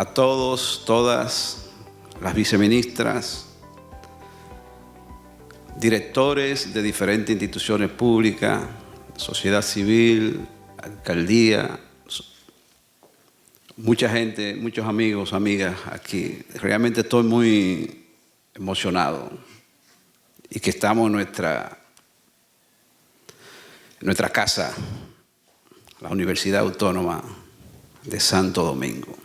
a todos, todas las viceministras, directores de diferentes instituciones públicas, sociedad civil, alcaldía, mucha gente, muchos amigos, amigas aquí. Realmente estoy muy emocionado y que estamos en nuestra casa, la Universidad Autónoma de Santo Domingo.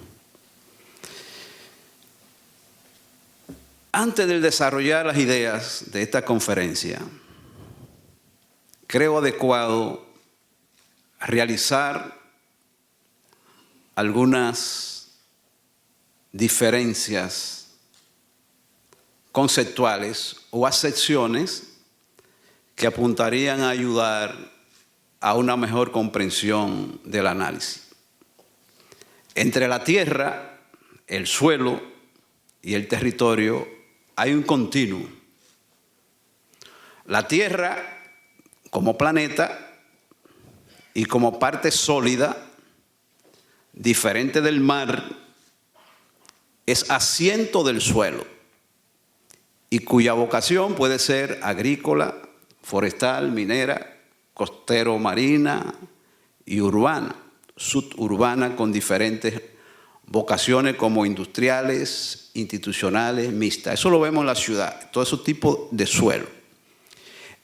Antes de desarrollar las ideas de esta conferencia, creo adecuado realizar algunas diferencias conceptuales o acepciones que apuntarían a ayudar a una mejor comprensión del análisis. Entre la tierra, el suelo y el territorio hay un continuo. La tierra, como planeta y como parte sólida, diferente del mar, es asiento del suelo y cuya vocación puede ser agrícola, forestal, minera, costero, marina y urbana, suburbana, con diferentes vocaciones como industriales, institucionales, mixtas. Eso lo vemos en la ciudad, todo ese tipo de suelo.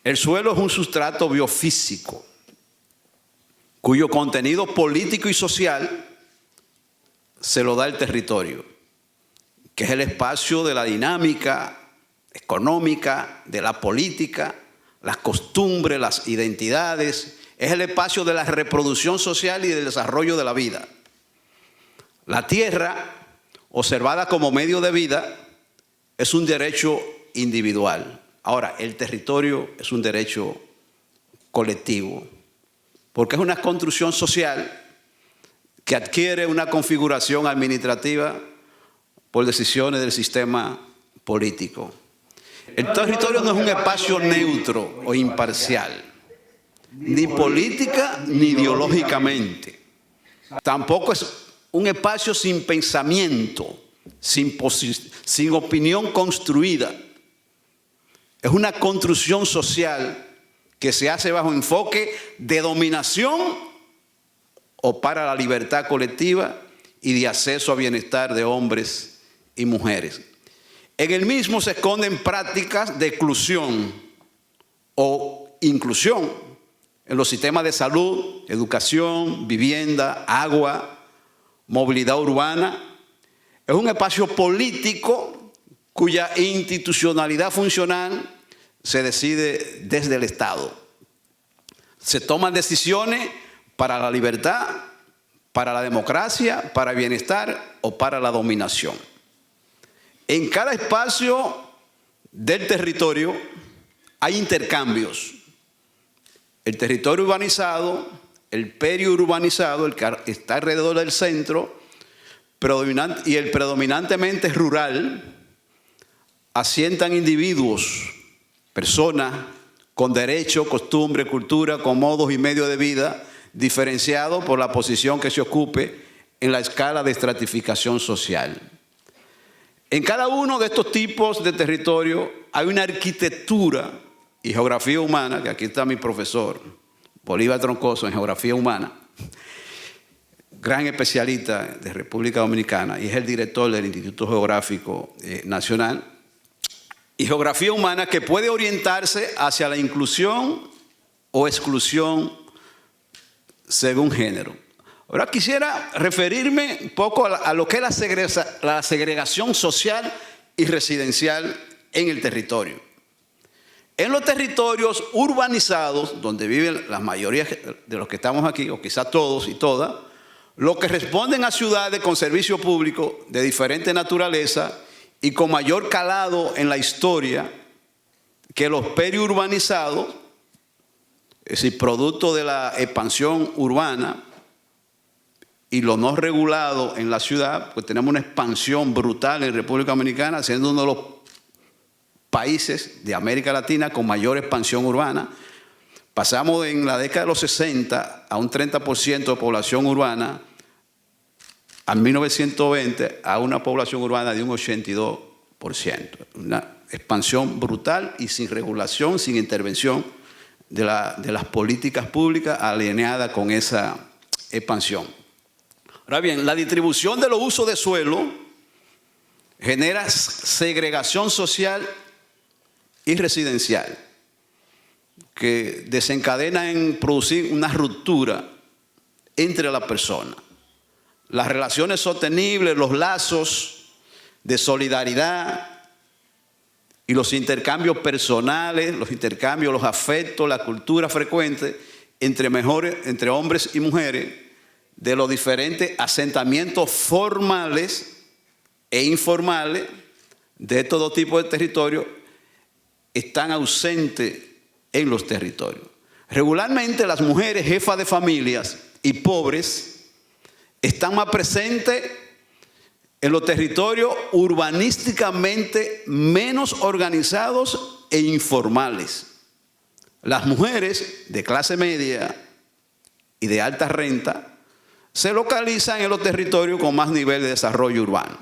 El suelo es un sustrato biofísico cuyo contenido político y social se lo da el territorio, que es el espacio de la dinámica económica, de la política, las costumbres, las identidades, es el espacio de la reproducción social y del desarrollo de la vida. La tierra, observada como medio de vida, es un derecho individual. Ahora, el territorio es un derecho colectivo, porque es una construcción social que adquiere una configuración administrativa por decisiones del sistema político. El territorio no es un espacio neutro o imparcial, ni política ni ideológicamente. Tampoco es un espacio sin pensamiento, sin opinión construida. Es una construcción social que se hace bajo enfoque de dominación o para la libertad colectiva y de acceso a bienestar de hombres y mujeres. En el mismo se esconden prácticas de exclusión o inclusión en los sistemas de salud, educación, vivienda, agua, movilidad urbana. Es un espacio político cuya institucionalidad funcional se decide desde el Estado. Se toman decisiones para la libertad, para la democracia, para el bienestar o para la dominación. En cada espacio del territorio hay intercambios. El territorio urbanizado, el periurbanizado, el que está alrededor del centro, y el predominantemente rural, asientan individuos, personas con derecho, costumbre, cultura, con modos y medios de vida diferenciados por la posición que se ocupe en la escala de estratificación social. En cada uno de estos tipos de territorio hay una arquitectura y geografía humana, que aquí está mi profesor, Bolívar Troncoso, en geografía humana, gran especialista de República Dominicana y es el director del Instituto Geográfico Nacional, y geografía humana que puede orientarse hacia la inclusión o exclusión según género. Ahora quisiera referirme un poco a lo que es la segregación social y residencial en el territorio. En los territorios urbanizados, donde viven la mayoría de los que estamos aquí, o quizás todos y todas, los que responden a ciudades con servicio público de diferente naturaleza y con mayor calado en la historia que los periurbanizados, es decir, producto de la expansión urbana y lo no regulado en la ciudad, pues tenemos una expansión brutal en República Dominicana, siendo uno de los países de América Latina con mayor expansión urbana. Pasamos en la década de los 60 a un 30% de población urbana a 1920 a una población urbana de un 82%. Una expansión brutal y sin regulación, sin intervención de las políticas públicas alineadas con esa expansión. Ahora bien, la distribución de los usos de suelo genera segregación social y residencial, que desencadena en producir una ruptura entre las personas. Las relaciones sostenibles, los lazos de solidaridad y los intercambios personales, los intercambios, los afectos, la cultura frecuente entre hombres y mujeres de los diferentes asentamientos formales e informales de todo tipo de territorios están ausentes en los territorios. Regularmente las mujeres jefas de familias y pobres están más presentes en los territorios urbanísticamente menos organizados e informales. Las mujeres de clase media y de alta renta se localizan en los territorios con más nivel de desarrollo urbano,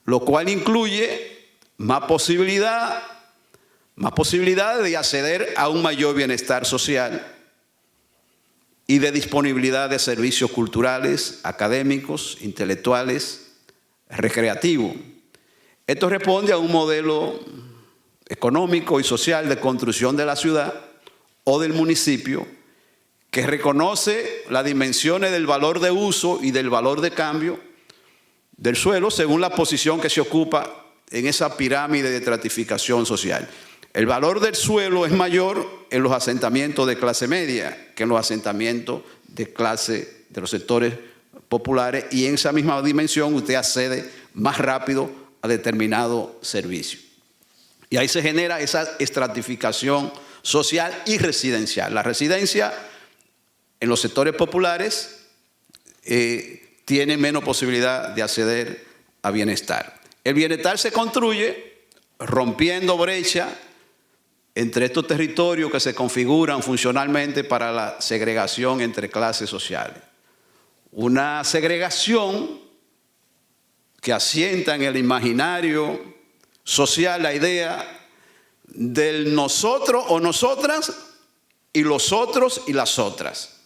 lo cual incluye más posibilidades de acceder a un mayor bienestar social y de disponibilidad de servicios culturales, académicos, intelectuales, recreativos. Esto responde a un modelo económico y social de construcción de la ciudad o del municipio que reconoce las dimensiones del valor de uso y del valor de cambio del suelo según la posición que se ocupa en esa pirámide de estratificación social. El valor del suelo es mayor en los asentamientos de clase media que en los asentamientos de los sectores populares, y en esa misma dimensión usted accede más rápido a determinado servicio. Y ahí se genera esa estratificación social y residencial. La residencia en los sectores populares tiene menos posibilidad de acceder a bienestar. El bienestar se construye rompiendo brecha entre estos territorios que se configuran funcionalmente para la segregación entre clases sociales. Una segregación que asienta en el imaginario social la idea del nosotros o nosotras y los otros y las otras.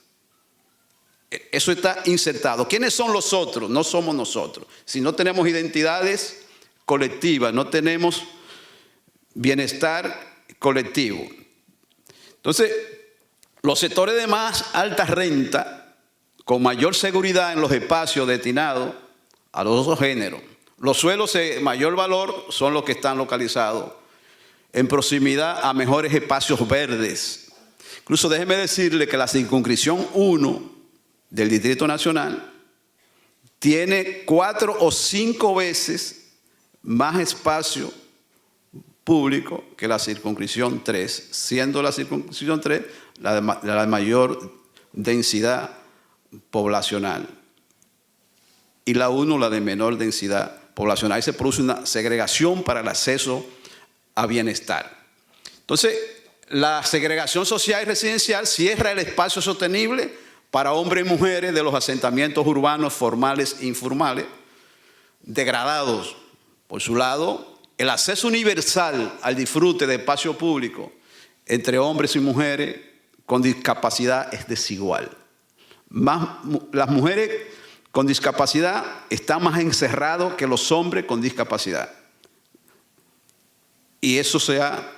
Eso está insertado. ¿Quiénes son los otros? No somos nosotros. Si no tenemos identidades colectivas, no tenemos bienestar colectivo. Entonces, los sectores de más alta renta, con mayor seguridad en los espacios destinados a los dos géneros. Los suelos de mayor valor son los que están localizados en proximidad a mejores espacios verdes. Incluso déjeme decirle que la circunscripción 1 del Distrito Nacional tiene 4 o 5 veces más espacio público que la circunscripción 3, siendo la circunscripción 3 la de mayor densidad poblacional y la 1 la de menor densidad poblacional. Ahí se produce una segregación para el acceso a bienestar. Entonces, la segregación social y residencial cierra el espacio sostenible para hombres y mujeres de los asentamientos urbanos formales e informales, degradados. Por su lado, el acceso universal al disfrute de espacio público entre hombres y mujeres con discapacidad es desigual. Las mujeres con discapacidad están más encerrados que los hombres con discapacidad. Y eso se ha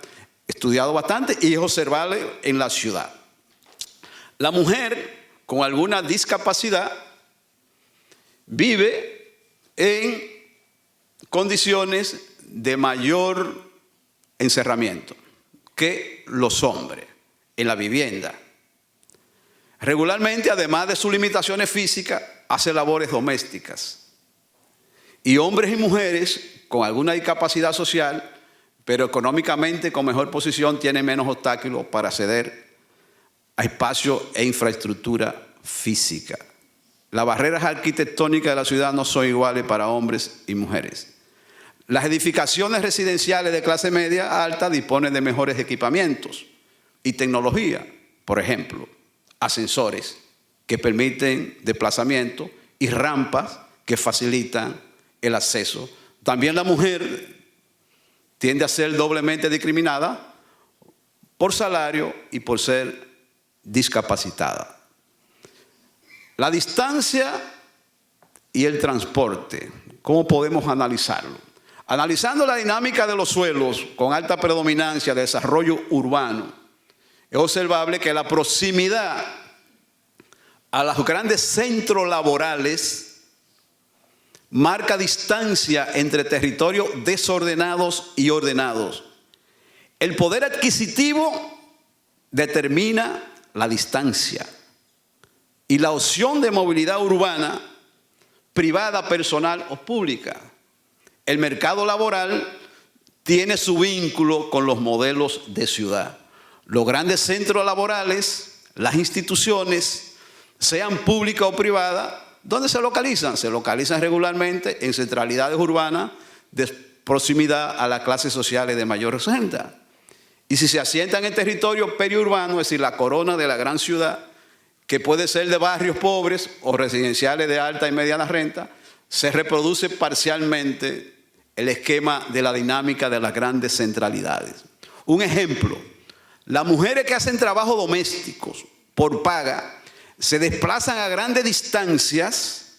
estudiado bastante y es observable en la ciudad. La mujer con alguna discapacidad vive en condiciones de mayor encerramiento que los hombres en la vivienda. Regularmente, además de sus limitaciones físicas, hace labores domésticas. Y hombres y mujeres con alguna discapacidad social, pero económicamente con mejor posición, tienen menos obstáculos para acceder a espacios e infraestructura física. Las barreras arquitectónicas de la ciudad no son iguales para hombres y mujeres. Las edificaciones residenciales de clase media alta disponen de mejores equipamientos y tecnología, por ejemplo, ascensores que permiten desplazamiento y rampas que facilitan el acceso. También la mujer tiende a ser doblemente discriminada por salario y por ser discapacitada. La distancia y el transporte, ¿cómo podemos analizarlo? Analizando la dinámica de los suelos con alta predominancia de desarrollo urbano, es observable que la proximidad a los grandes centros laborales marca distancia entre territorios desordenados y ordenados. El poder adquisitivo determina la distancia y la opción de movilidad urbana, privada, personal o pública. El mercado laboral tiene su vínculo con los modelos de ciudad. Los grandes centros laborales, las instituciones, sean públicas o privadas, ¿dónde se localizan? Se localizan regularmente en centralidades urbanas de proximidad a las clases sociales de mayor renta. Y si se asientan en territorio periurbano, es decir, la corona de la gran ciudad, que puede ser de barrios pobres o residenciales de alta y mediana renta, se reproduce parcialmente el esquema de la dinámica de las grandes centralidades. Un ejemplo, las mujeres que hacen trabajos domésticos por paga se desplazan a grandes distancias,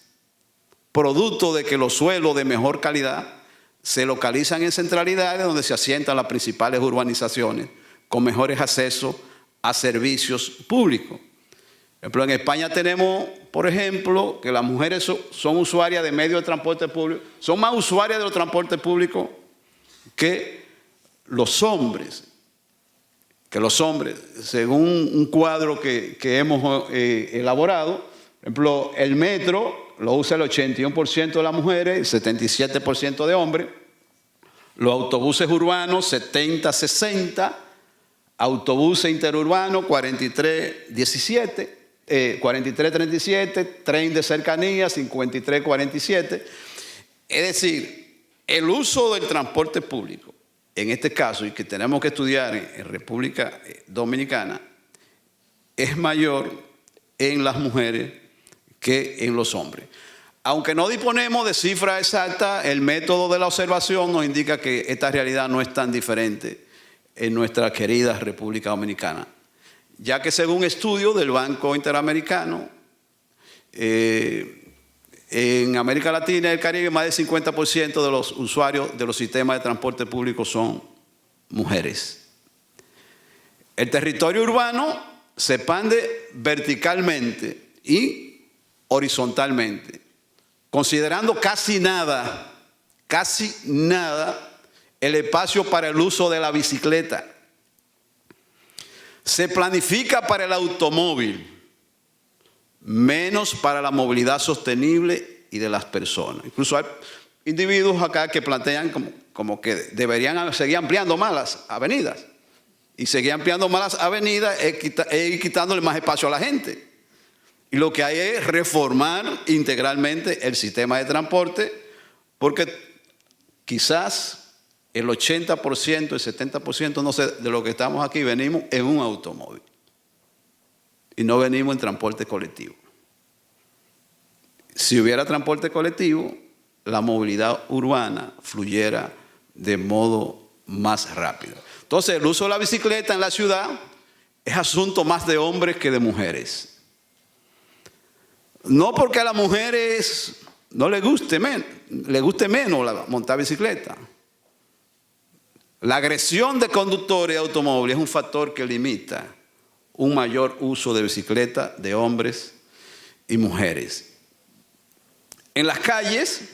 producto de que los suelos de mejor calidad se localizan en centralidades donde se asientan las principales urbanizaciones con mejores accesos a servicios públicos. Por ejemplo, en España tenemos, por ejemplo, que las mujeres son usuarias de medios de transporte público, son más usuarias de los transportes públicos que los hombres. Según un cuadro que hemos elaborado, por ejemplo, el metro lo usa el 81% de las mujeres y el 77% de hombres. Los autobuses urbanos, 70-60, autobuses interurbanos, 43-37, tren de cercanía, 53-47. Es decir, el uso del transporte público, en este caso, y que tenemos que estudiar en República Dominicana, es mayor en las mujeres que en los hombres. Aunque no disponemos de cifras exactas, el método de la observación nos indica que esta realidad no es tan diferente en nuestra querida República Dominicana, ya que según estudios del Banco Interamericano, en América Latina y el Caribe, más del 50% de los usuarios de los sistemas de transporte público son mujeres. El territorio urbano se expande verticalmente y horizontalmente, considerando casi nada el espacio para el uso de la bicicleta. Se planifica para el automóvil, menos para la movilidad sostenible y de las personas. Incluso hay individuos acá que plantean como que deberían seguir ampliando más las avenidas. Y seguir ampliando más las avenidas es ir quitándole más espacio a la gente. Y lo que hay es reformar integralmente el sistema de transporte, porque quizás el 80%, el 70%, no sé, de lo que estamos aquí venimos en un automóvil. Y no venimos en transporte colectivo. Si hubiera transporte colectivo, la movilidad urbana fluyera de modo más rápido. Entonces, el uso de la bicicleta en la ciudad es asunto más de hombres que de mujeres. No porque a las mujeres no les guste menos montar bicicleta. La agresión de conductores de automóviles es un factor que limita un mayor uso de bicicleta de hombres y mujeres. En las calles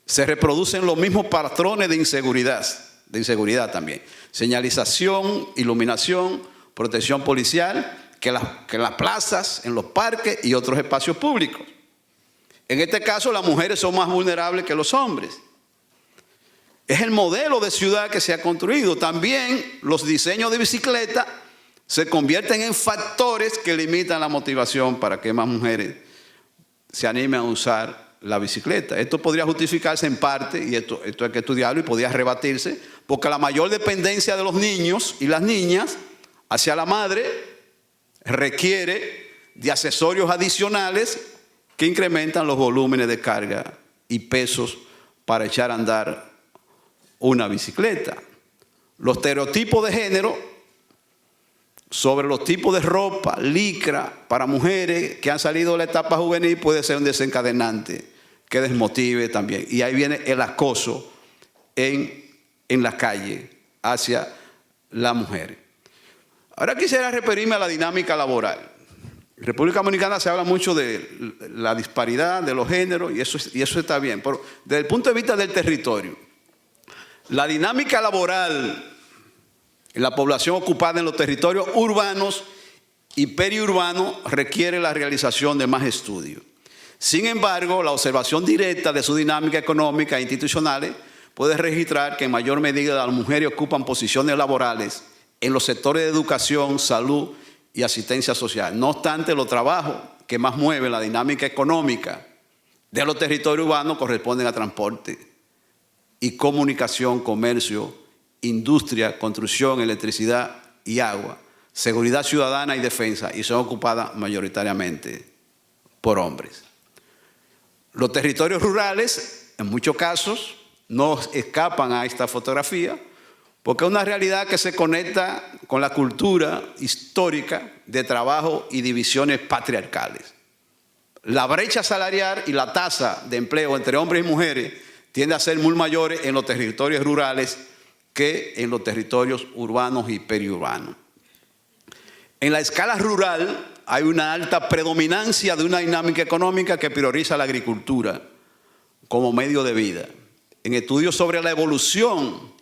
se reproducen los mismos patrones de inseguridad también. Señalización, iluminación, protección policial, que en las plazas, en los parques y otros espacios públicos. En este caso, las mujeres son más vulnerables que los hombres. Es el modelo de ciudad que se ha construido. También los diseños de bicicleta se convierten en factores que limitan la motivación para que más mujeres se animen a usar la bicicleta. Esto podría justificarse en parte, y esto hay que estudiarlo y podría rebatirse, porque la mayor dependencia de los niños y las niñas hacia la madre requiere de accesorios adicionales que incrementan los volúmenes de carga y pesos para echar a andar una bicicleta. Los estereotipos de género sobre los tipos de ropa, licra, para mujeres que han salido de la etapa juvenil puede ser un desencadenante que desmotive también. Y ahí viene el acoso en la calle hacia las mujeres. Ahora quisiera referirme a la dinámica laboral. En República Dominicana se habla mucho de la disparidad de los géneros y eso está bien. Pero desde el punto de vista del territorio, la dinámica laboral en la población ocupada en los territorios urbanos y periurbanos requiere la realización de más estudios. Sin embargo, la observación directa de su dinámica económica e institucionales puede registrar que en mayor medida las mujeres ocupan posiciones laborales en los sectores de educación, salud y asistencia social. No obstante, los trabajos que más mueven la dinámica económica de los territorios urbanos corresponden a transporte y comunicación, comercio, industria, construcción, electricidad y agua, seguridad ciudadana y defensa, y son ocupadas mayoritariamente por hombres. Los territorios rurales, en muchos casos, no escapan a esta fotografía, porque es una realidad que se conecta con la cultura histórica de trabajo y divisiones patriarcales. La brecha salarial y la tasa de empleo entre hombres y mujeres tiende a ser muy mayores en los territorios rurales que en los territorios urbanos y periurbanos. En la escala rural hay una alta predominancia de una dinámica económica que prioriza la agricultura como medio de vida. En estudios sobre la evolución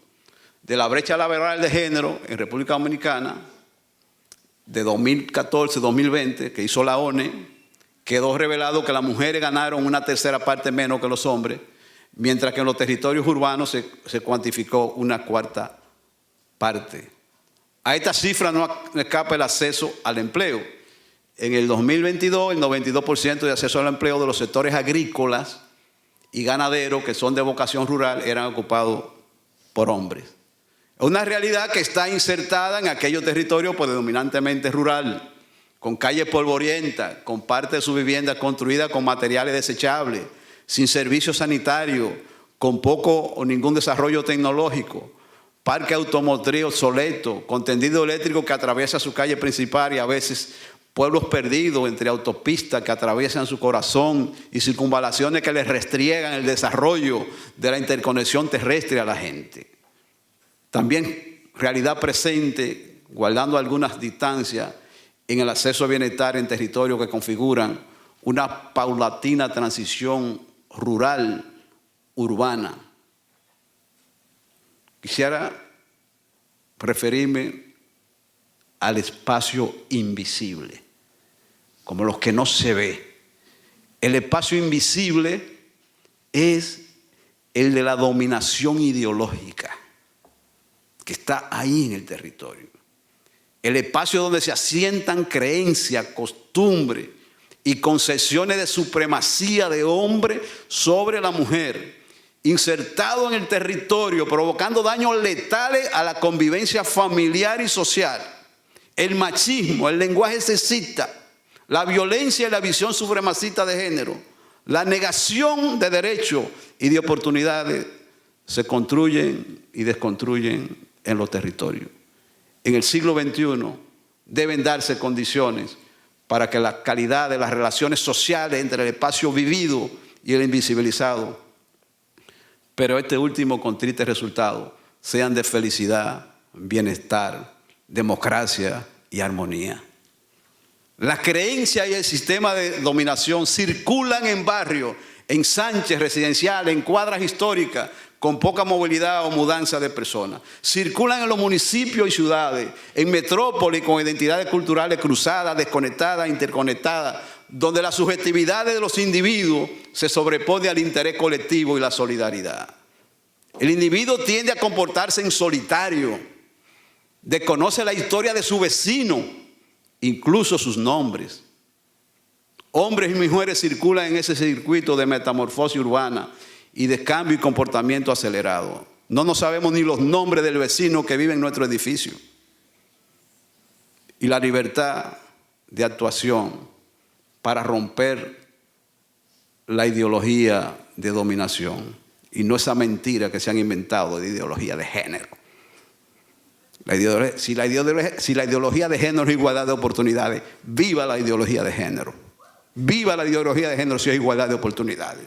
de la brecha laboral de género en República Dominicana de 2014-2020 que hizo la ONE, quedó revelado que las mujeres ganaron una tercera parte menos que los hombres, mientras que en los territorios urbanos se cuantificó una cuarta parte. A esta cifra no escapa el acceso al empleo. En el 2022, el 92% de acceso al empleo de los sectores agrícolas y ganaderos, que son de vocación rural, eran ocupados por hombres. Es una realidad que está insertada en aquellos territorios predominantemente rural, con calles polvorientas, con parte de su vivienda construida con materiales desechables, sin servicios sanitarios, con poco o ningún desarrollo tecnológico, parque automotriz obsoleto, con tendido eléctrico que atraviesa su calle principal y a veces pueblos perdidos entre autopistas que atraviesan su corazón y circunvalaciones que les restriegan el desarrollo de la interconexión terrestre a la gente. También realidad presente, guardando algunas distancias, en el acceso a bienestar en territorios que configuran una paulatina transición rural, urbana. Quisiera referirme al espacio invisible, como los que no se ve. El espacio invisible es el de la dominación ideológica, que está ahí en el territorio. El espacio donde se asientan creencias, costumbres y concepciones de supremacía de hombre sobre la mujer, insertado en el territorio, provocando daños letales a la convivencia familiar y social. El machismo, el lenguaje sexista, la violencia y la visión supremacista de género, la negación de derechos y de oportunidades se construyen y desconstruyen en los territorios. En el siglo XXI deben darse condiciones para que la calidad de las relaciones sociales entre el espacio vivido y el invisibilizado, pero este último con triste resultado, sean de felicidad, bienestar, democracia y armonía. Las creencias y el sistema de dominación circulan en barrios, en ensanches residenciales, en cuadras históricas, con poca movilidad o mudanza de personas. Circulan en los municipios y ciudades, en metrópolis con identidades culturales cruzadas, desconectadas, interconectadas, donde las subjetividades de los individuos se sobrepone al interés colectivo y la solidaridad. El individuo tiende a comportarse en solitario, desconoce la historia de su vecino, incluso sus nombres. Hombres y mujeres circulan en ese circuito de metamorfosis urbana y de cambio y comportamiento acelerado. No nos sabemos ni los nombres del vecino que vive en nuestro edificio. Y la libertad de actuación para romper la ideología de dominación y no esa mentira que se han inventado de ideología de género. Si la ideología de género es igualdad de oportunidades, viva la ideología de género. Viva la ideología de género si es igualdad de oportunidades.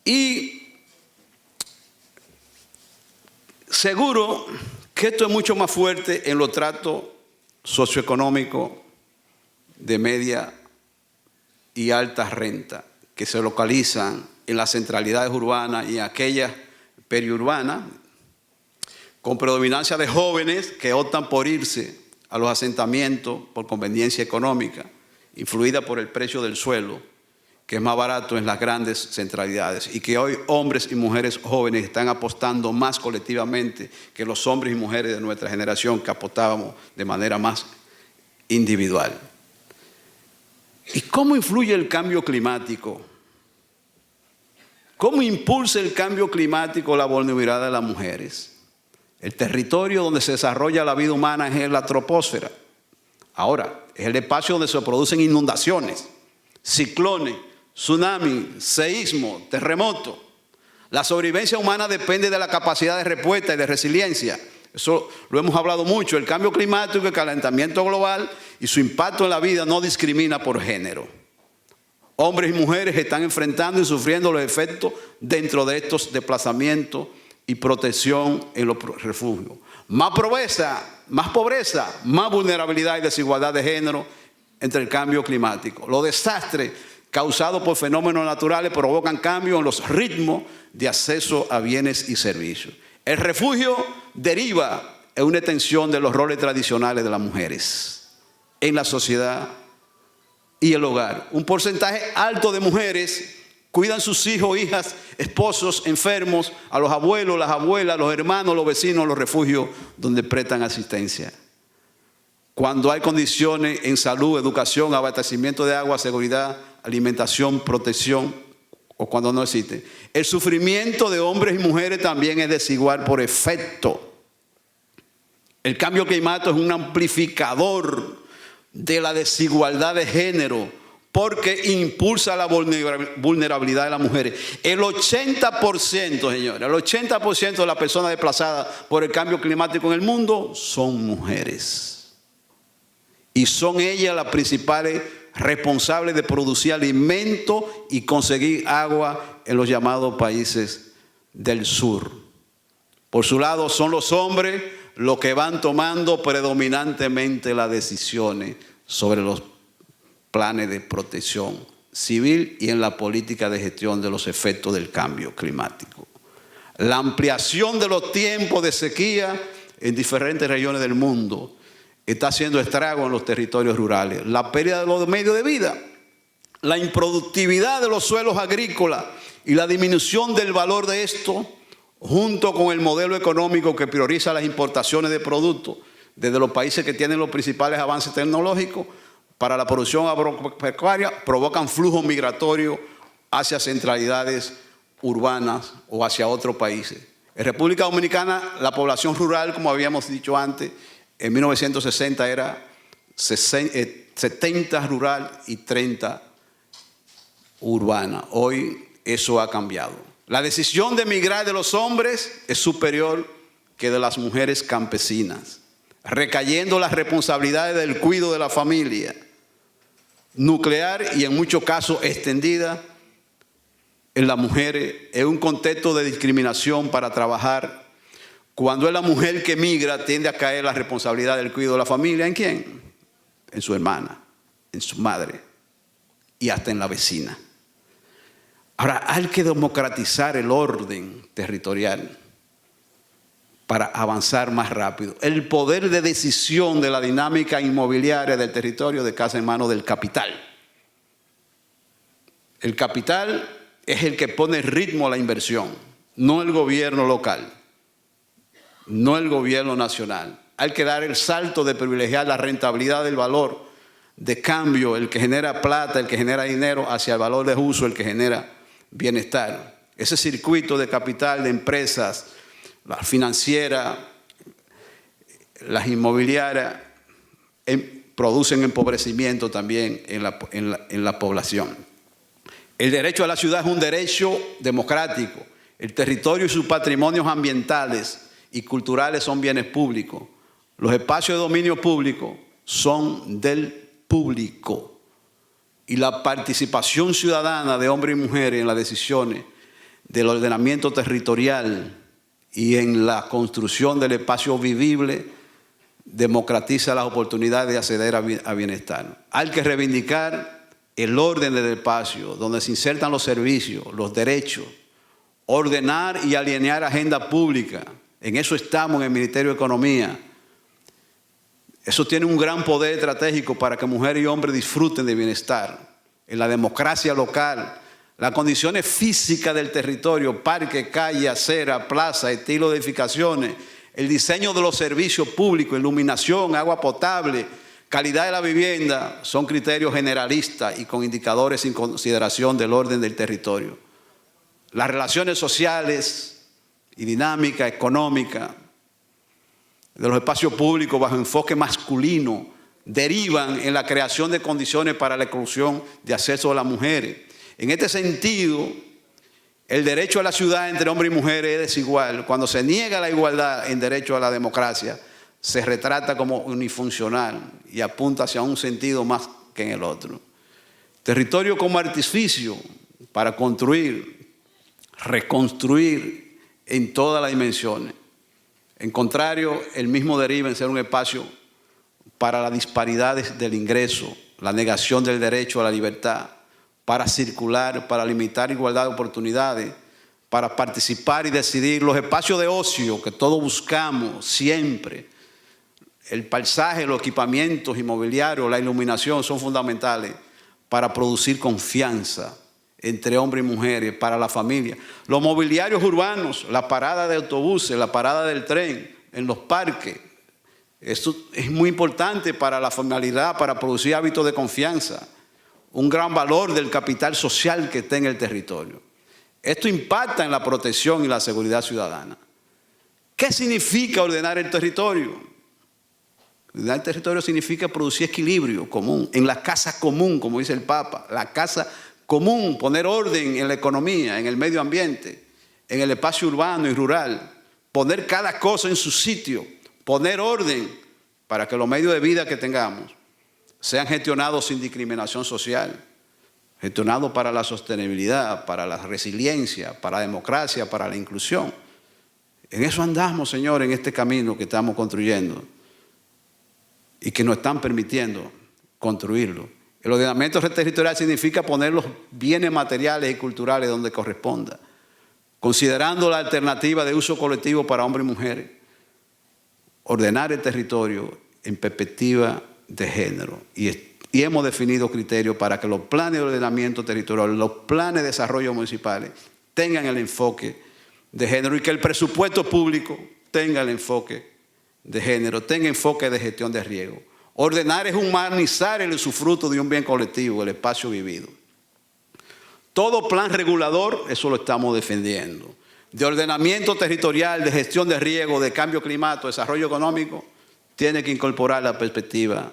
Y seguro que esto es mucho más fuerte en los tratos socioeconómicos de media y alta renta, que se localizan en las centralidades urbanas y en aquellas periurbanas, con predominancia de jóvenes que optan por irse a los asentamientos por conveniencia económica, influida por el precio del suelo, que es más barato en las grandes centralidades, y que hoy hombres y mujeres jóvenes están apostando más colectivamente que los hombres y mujeres de nuestra generación que apostábamos de manera más individual. ¿Y cómo influye el cambio climático? ¿Cómo impulsa el cambio climático la vulnerabilidad de las mujeres? El territorio donde se desarrolla la vida humana es la troposfera. Ahora, es el espacio donde se producen inundaciones, ciclones, tsunami, seísmo, terremoto. La sobrevivencia humana depende de la capacidad de respuesta y de resiliencia. Eso lo hemos hablado mucho. El cambio climático, el calentamiento global y su impacto en la vida no discrimina por género. Hombres y mujeres están enfrentando y sufriendo los efectos dentro de estos desplazamientos y protección en los refugios. Más pobreza, más vulnerabilidad y desigualdad de género entre el cambio climático. Los desastres causados por fenómenos naturales provocan cambios en los ritmos de acceso a bienes y servicios. El refugio deriva en una extensión de los roles tradicionales de las mujeres en la sociedad y el hogar. Un porcentaje alto de mujeres cuidan sus hijos, hijas, esposos enfermos, a los abuelos, las abuelas, los hermanos, los vecinos, los refugios donde prestan asistencia. Cuando hay condiciones en salud, educación, abastecimiento de agua, seguridad, alimentación, protección, o cuando no existe. El sufrimiento de hombres y mujeres también es desigual por efecto. El cambio climático es un amplificador de la desigualdad de género porque impulsa la vulnerabilidad de las mujeres. El 80%, señores, el 80% de las personas desplazadas por el cambio climático en el mundo son mujeres. Y son ellas las principales responsables de producir alimentos y conseguir agua en los llamados países del sur. Por su lado, son los hombres los que van tomando predominantemente las decisiones sobre los planes de protección civil y en la política de gestión de los efectos del cambio climático. La ampliación de los tiempos de sequía en diferentes regiones del mundo está haciendo estragos en los territorios rurales. La pérdida de los medios de vida, la improductividad de los suelos agrícolas y la disminución del valor de esto, junto con el modelo económico que prioriza las importaciones de productos desde los países que tienen los principales avances tecnológicos para la producción agropecuaria, provocan flujos migratorios hacia centralidades urbanas o hacia otros países. En República Dominicana, la población rural, como habíamos dicho antes, en 1960 era 70 rural y 30 urbana. Hoy eso ha cambiado. La decisión de emigrar de los hombres es superior que de las mujeres campesinas, recayendo las responsabilidades del cuidado de la familia nuclear y en muchos casos extendida en las mujeres en un contexto de discriminación para trabajar. Cuando es la mujer que migra, tiende a caer la responsabilidad del cuidado de la familia. ¿En quién? En su hermana, en su madre y hasta en la vecina. Ahora, hay que democratizar el orden territorial para avanzar más rápido. El poder de decisión de la dinámica inmobiliaria del territorio descansa en manos del capital. El capital es el que pone ritmo a la inversión, no el gobierno local. No el gobierno nacional. Hay que dar el salto de privilegiar la rentabilidad del valor de cambio, el que genera plata, el que genera dinero, hacia el valor de uso, el que genera bienestar. Ese circuito de capital de empresas, las financieras, las inmobiliarias, producen empobrecimiento también en la población. El derecho a la ciudad es un derecho democrático. El territorio y sus patrimonios ambientales y culturales son bienes públicos. Los espacios de dominio público son del público. Y la participación ciudadana de hombres y mujeres en las decisiones del ordenamiento territorial y en la construcción del espacio vivible democratiza las oportunidades de acceder a bienestar. Hay que reivindicar el orden del espacio, donde se insertan los servicios, los derechos, ordenar y alinear agenda pública. En eso estamos en el Ministerio de Economía. Eso tiene un gran poder estratégico para que mujeres y hombres disfruten de bienestar. En la democracia local, las condiciones físicas del territorio, parque, calle, acera, plaza, estilo de edificaciones, el diseño de los servicios públicos, iluminación, agua potable, calidad de la vivienda, son criterios generalistas y con indicadores sin consideración del orden del territorio. Las relaciones sociales y dinámica económica de los espacios públicos bajo enfoque masculino derivan en la creación de condiciones para la exclusión de acceso de las mujeres. En este sentido, el derecho a la ciudad entre hombres y mujeres es desigual. Cuando se niega la igualdad en derecho a la democracia, se retrata como unifuncional y apunta hacia un sentido más que en el otro. Territorio como artificio para construir, reconstruir en todas las dimensiones. En contrario, el mismo deriva en ser un espacio para las disparidades del ingreso, la negación del derecho a la libertad, para circular, para limitar igualdad de oportunidades, para participar y decidir, los espacios de ocio que todos buscamos siempre, el paisaje, los equipamientos inmobiliarios, la iluminación son fundamentales para producir confianza entre hombres y mujeres, para la familia. Los mobiliarios urbanos, la parada de autobuses, la parada del tren, en los parques, esto es muy importante para la formalidad, para producir hábitos de confianza, un gran valor del capital social que está en el territorio. Esto impacta en la protección y la seguridad ciudadana. ¿Qué significa ordenar el territorio? Ordenar el territorio significa producir equilibrio común, en la casa común, como dice el Papa, la casa común, poner orden en la economía, en el medio ambiente, en el espacio urbano y rural, poner cada cosa en su sitio, poner orden para que los medios de vida que tengamos sean gestionados sin discriminación social, gestionados para la sostenibilidad, para la resiliencia, para la democracia, para la inclusión. En eso andamos, Señor, en este camino que estamos construyendo y que nos están permitiendo construirlo. El ordenamiento territorial significa poner los bienes materiales y culturales donde corresponda, considerando la alternativa de uso colectivo para hombres y mujeres. Ordenar el territorio en perspectiva de género. Y hemos definido criterios para que los planes de ordenamiento territorial, los planes de desarrollo municipales tengan el enfoque de género y que el presupuesto público tenga el enfoque de género, tenga enfoque de gestión de riesgo. Ordenar es humanizar el usufructo de un bien colectivo, el espacio vivido. Todo plan regulador, eso lo estamos defendiendo, de ordenamiento territorial, de gestión de riesgo, de cambio climático, desarrollo económico, tiene que incorporar la perspectiva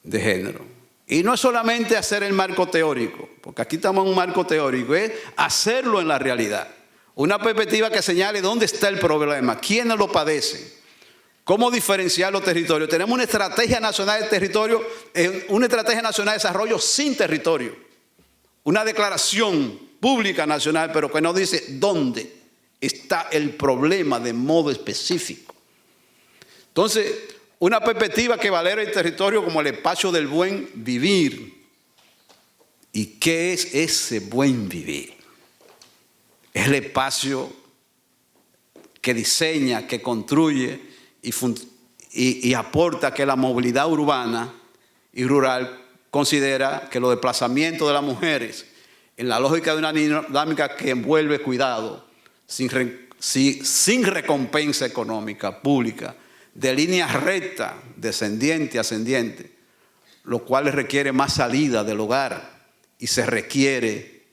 de género. Y no es solamente hacer el marco teórico, porque aquí estamos en un marco teórico, es hacerlo en la realidad. Una perspectiva que señale dónde está el problema, quiénes lo padecen. ¿Cómo diferenciar los territorios? Tenemos una estrategia nacional de territorio, una estrategia nacional de desarrollo sin territorio. Una declaración pública nacional, pero que no dice dónde está el problema de modo específico. Entonces, una perspectiva que valora el territorio como el espacio del buen vivir. ¿Y qué es ese buen vivir? Es el espacio que diseña, que construye y aporta que la movilidad urbana y rural considera que los desplazamientos de las mujeres en la lógica de una dinámica que envuelve cuidado sin recompensa económica pública de línea recta, descendiente, ascendiente, lo cual requiere más salida del hogar y se requiere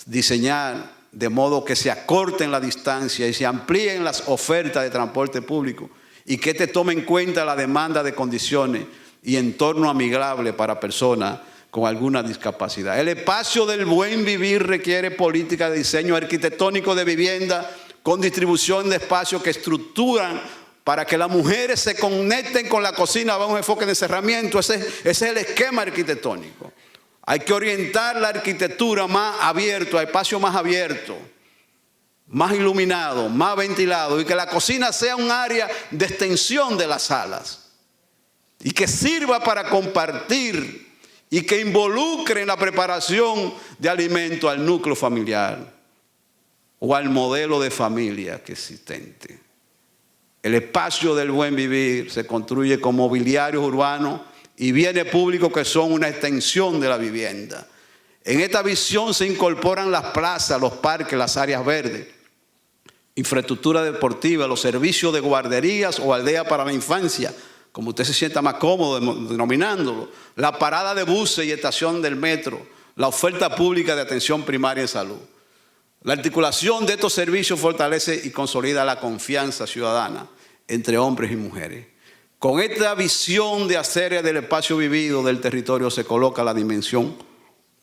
diseñar de modo que se acorten la distancia y se amplíen las ofertas de transporte público y que tome en cuenta la demanda de condiciones y entorno amigable para personas con alguna discapacidad. El espacio del buen vivir requiere políticas de diseño arquitectónico de vivienda con distribución de espacios que estructuran para que las mujeres se conecten con la cocina bajo un enfoque de encerramiento. Ese es el esquema arquitectónico. Hay que orientar la arquitectura más abierto, a espacios más abiertos, más iluminados, más ventilados, y que la cocina sea un área de extensión de las salas y que sirva para compartir y que involucre en la preparación de alimentos al núcleo familiar o al modelo de familia que existente. El espacio del buen vivir se construye con mobiliarios urbanos y bienes públicos que son una extensión de la vivienda. En esta visión se incorporan las plazas, los parques, las áreas verdes, infraestructura deportiva, los servicios de guarderías o aldeas para la infancia, como usted se sienta más cómodo denominándolo, la parada de buses y estación del metro, la oferta pública de atención primaria en salud. La articulación de estos servicios fortalece y consolida la confianza ciudadana entre hombres y mujeres. Con esta visión de hacer del espacio vivido del territorio se coloca la dimensión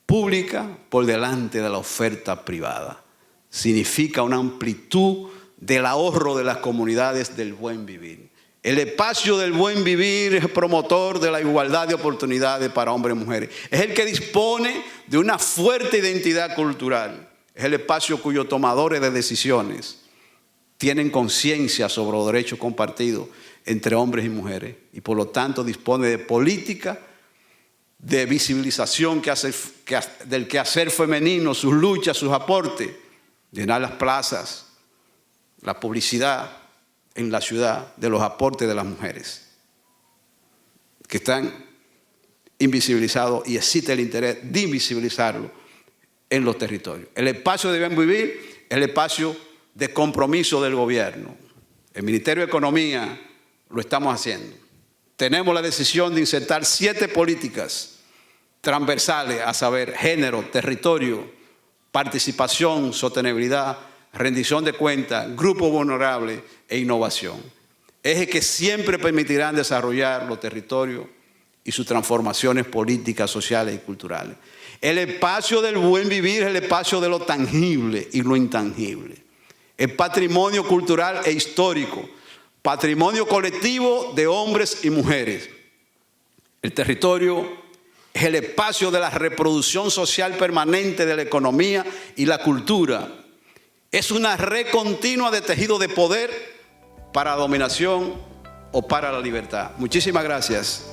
pública por delante de la oferta privada. Significa una amplitud del ahorro de las comunidades del buen vivir. El espacio del buen vivir es promotor de la igualdad de oportunidades para hombres y mujeres. Es el que dispone de una fuerte identidad cultural. Es el espacio cuyos tomadores de decisiones tienen conciencia sobre los derechos compartidos entre hombres y mujeres y por lo tanto dispone de política de visibilización del quehacer femenino, sus luchas, sus aportes, llenar las plazas, la publicidad en la ciudad de los aportes de las mujeres que están invisibilizados y existe el interés de invisibilizarlo en los territorios. El espacio de bien vivir es el espacio de compromiso del gobierno. El Ministerio de Economía lo estamos haciendo. Tenemos la decisión de insertar 7 políticas transversales, a saber, género, territorio, participación, sostenibilidad, rendición de cuentas, grupos vulnerables e innovación. Ejes que siempre permitirán desarrollar los territorios y sus transformaciones políticas, sociales y culturales. El espacio del buen vivir es el espacio de lo tangible y lo intangible. El patrimonio cultural e histórico, patrimonio colectivo de hombres y mujeres. El territorio es el espacio de la reproducción social permanente de la economía y la cultura. Es una red continua de tejido de poder para la dominación o para la libertad. Muchísimas gracias.